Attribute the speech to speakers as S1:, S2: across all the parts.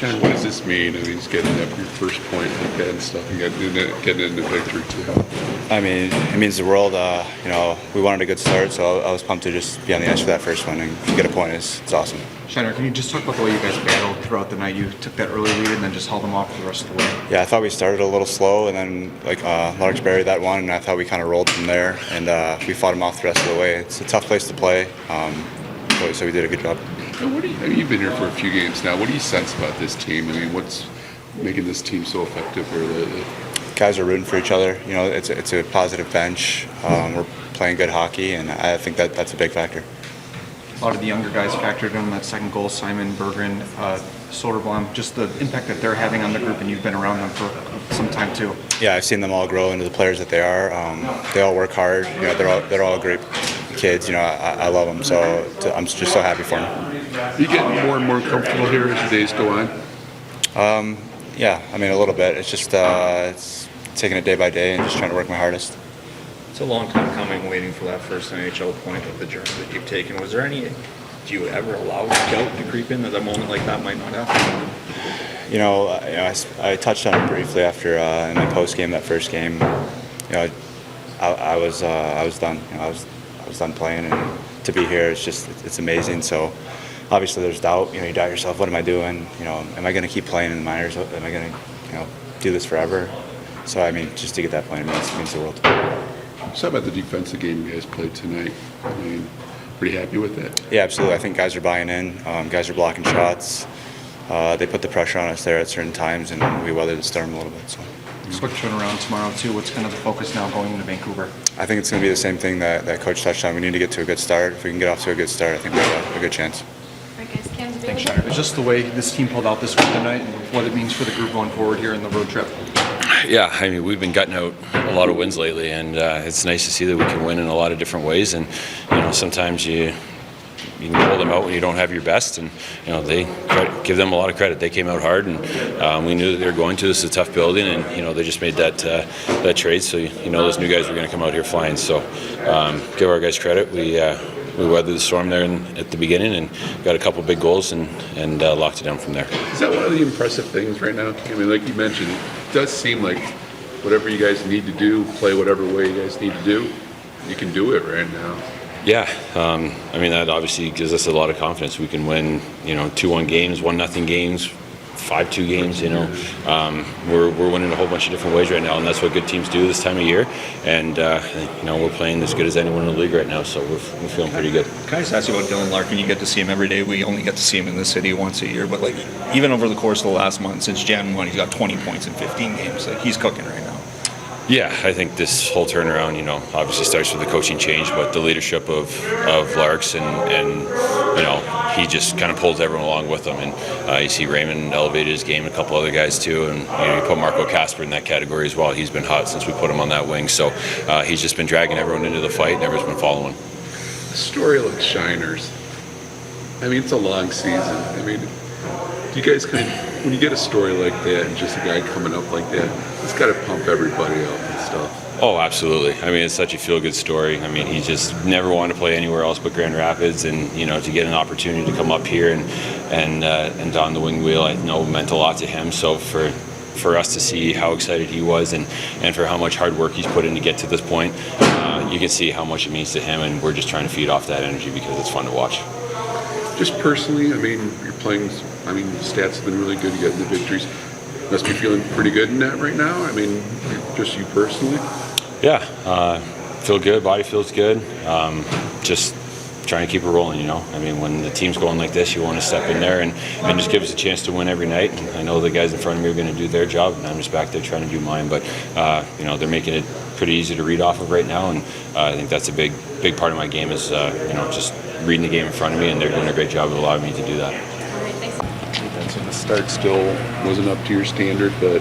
S1: Shine, what does this mean? I mean, he's getting up your first point like that and stuff, and getting into victory too.
S2: I mean, it means the world. We wanted a good start, so I was pumped to just be on the ice for that first one and get a point. It's awesome.
S3: Shiner, can you just talk about the way you guys battled throughout the night? You took that early lead and then just held them off for the rest of the way.
S2: Yeah, I thought we started a little slow, and then Larks buried that one, and I thought we kind of rolled from there, and we fought them off the rest of the way. It's a tough place to play, so we did a good job.
S1: You've been here for a few games now. What do you sense about this team? I mean, what's making this team so effective here?
S2: Guys are rooting for each other. You know, it's a positive bench. We're playing good hockey, and I think that's a big factor.
S3: A lot of the younger guys factored in that second goal, Simon, Berggren, Soderblom, just the impact that they're having on the group, and you've been around them for some time too.
S2: Yeah, I've seen them all grow into the players that they are. They all work hard. You know, they're all great kids. You know, I love them, so I'm just so happy for them.
S1: Are you getting more and more comfortable here as the days go on?
S2: Yeah, I mean a little bit. It's just it's taking it day by day and just trying to work my hardest.
S4: It's a long time coming, waiting for that first NHL point of the journey that you've taken. Was there any? Do you ever allow doubt to creep in that a moment like that might not happen?
S2: You know, I touched on it briefly after in my post game, that first game. You know, I was done. You know, I was done playing, and to be here, it's amazing. So obviously there's doubt. You know, you doubt yourself. What am I doing? You know, am I going to keep playing in the minors? Am I going to, do this forever? So I mean, just to get that point, it means the world to me.
S1: So about the defensive game you guys played tonight? I mean, pretty happy with it?
S2: Yeah, absolutely. I think guys are buying in. Guys are blocking shots. They put the pressure on us there at certain times, and we weathered the storm a little bit. So.
S3: Quick turnaround tomorrow too. What's kind of the focus now going into Vancouver?
S2: I think it's going to be the same thing that Coach touched on. We need to get to a good start. If we can get off to a good start, I think we have a good chance.
S3: Thanks, Shiner. It's just the way this team pulled out this week tonight, and what it means for the group going forward here in the road trip.
S5: Yeah, I mean, we've been gutting out a lot of wins lately, and it's nice to see that we can win in a lot of different ways. And sometimes you can hold them out when you don't have your best, and they give them a lot of credit. They came out hard, and we knew that they were going to. This is a tough building, and they just made that trade. So those new guys were going to come out here flying. So give our guys credit. We weathered the storm there at the beginning and got a couple big goals and locked it down from there.
S1: Is that one of the impressive things right now? I mean, like you mentioned, it does seem like whatever you guys need to do, play whatever way you guys need to do, you can do it right now.
S5: Yeah, I mean, that obviously gives us a lot of confidence. We can win, 2-1 games, 1-0 games, 5-2 games. We're winning a whole bunch of different ways right now, and that's what good teams do this time of year. And we're playing as good as anyone in the league right now, so we're feeling pretty good.
S4: Can I just ask you about Dylan Larkin? You get to see him every day. We only get to see him in the city once a year, but even over the course of the last month, since Jan 1, he's got 20 points in 15 games. He's cooking right now.
S5: Yeah, I think this whole turnaround, obviously starts with the coaching change, but the leadership of Larks and he just kind of pulls everyone along with him. And you see Raymond elevated his game, a couple other guys too, and you put Marco Kasper in that category as well. He's been hot since we put him on that wing, so he's just been dragging everyone into the fight, and everyone's been following.
S1: A story like Shiners, I mean, it's a long season. I mean, do you guys when you get a story like that and just a guy coming up like that, it's got to pump everybody up and stuff?
S5: Oh, absolutely. I mean, it's such a feel-good story. I mean, he just never wanted to play anywhere else but Grand Rapids, and to get an opportunity to come up here and don the wing wheel, I know meant a lot to him. So for us to see how excited he was and for how much hard work he's put in to get to this point, you can see how much it means to him, and we're just trying to feed off that energy because it's fun to watch.
S1: Just personally, I mean, you're playing. I mean, the stats have been really good. You got the victories. Must be feeling pretty good in that right now. I mean, just you personally.
S5: Yeah, feel good. Body feels good. Just trying to keep it rolling. I mean, when the team's going like this, you want to step in there and just give us a chance to win every night. And I know the guys in front of me are going to do their job, and I'm just back there trying to do mine. But they're making it pretty easy to read off of right now, and I think that's a big part of my game is just reading the game in front of me, and they're doing a great job of allowing me to do that.
S1: So the start still wasn't up to your standard, but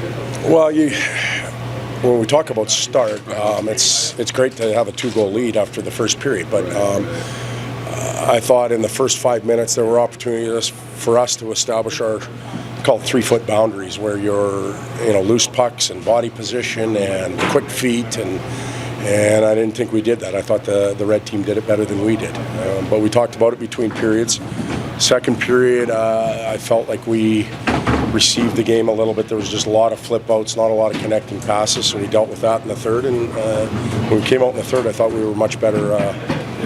S6: when we talk about start, it's great to have a 2-goal lead after the first period, but I thought in the first 5 minutes there were opportunities for us to establish our called 3-foot boundaries, where you're loose pucks and body position and quick feet, and I didn't think we did that. I thought the red team did it better than we did, but we talked about it between periods. Second period, I felt like we received the game a little bit. There was just a lot of flip outs, not a lot of connecting passes, so we dealt with that in the third. And when we came out in the third, I thought we were much better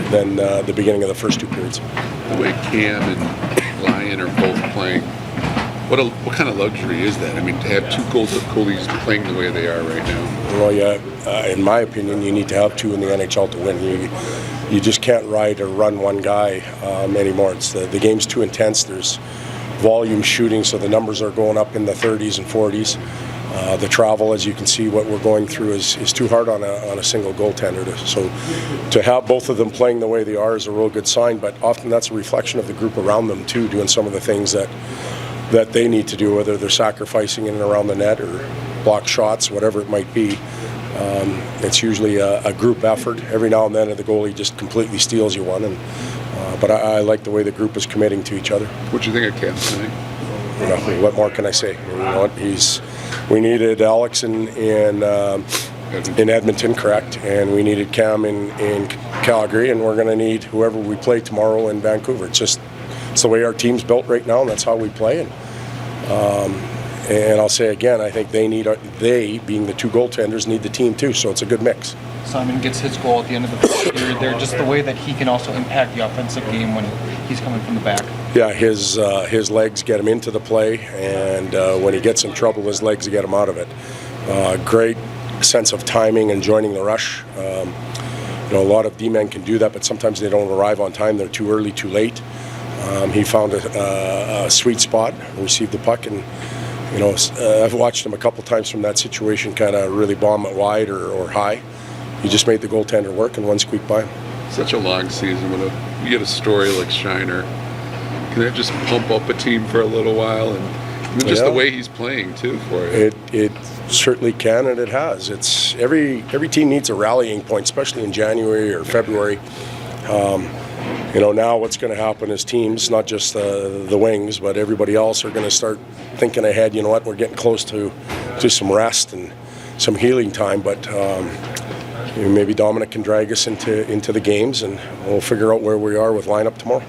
S6: than the beginning of the first two periods.
S1: The way Cam and Lyon are both playing, what kind of luxury is that? I mean, to have two goalies playing the way they are right now.
S6: Well, yeah, in my opinion, you need to have two in the NHL to win. You just can't ride or run one guy anymore. It's the game's too intense. There's volume shooting, so the numbers are going up in the 30s and 40s. The travel, as you can see, what we're going through is too hard on a single goaltender. So to have both of them playing the way they are is a real good sign, but often that's a reflection of the group around them too, doing some of the things that they need to do, whether they're sacrificing in and around the net or block shots, whatever it might be. It's usually a group effort. Every now and then the goalie just completely steals you one, but I like the way the group is committing to each other.
S1: What do you think of Cam tonight?
S6: What more can I say? You know what? We needed Alex in Edmonton, correct, and we needed Cam in Calgary, and we're going to need whoever we play tomorrow in Vancouver. It's the way our team's built right now, and that's how we play. And I'll say again, I think they, being the two goaltenders, need the team too, so it's a good mix.
S3: Simon gets his goal at the end of the first period there, just the way that he can also impact the offensive game when he's coming from the back.
S6: Yeah, his legs get him into the play, and when he gets in trouble, his legs get him out of it. Great sense of timing and joining the rush. A lot of D-men can do that, but sometimes they don't arrive on time. They're too early, too late. He found a sweet spot, received the puck, and I've watched him a couple times from that situation kind of really bomb it wide or high. He just made the goaltender work and one squeaked by him.
S1: Such a long season. When you get a story like Shiner, can that just pump up a team for a little while? And just the way he's playing too for you.
S6: It certainly can, and it has. It's every team needs a rallying point, especially in January or February. Now what's going to happen is teams, not just the Wings, but everybody else are going to start thinking ahead. You know what? We're getting close to some rest and some healing time, but maybe Dominik can drag us into the games, and we'll figure out where we are with lineup tomorrow.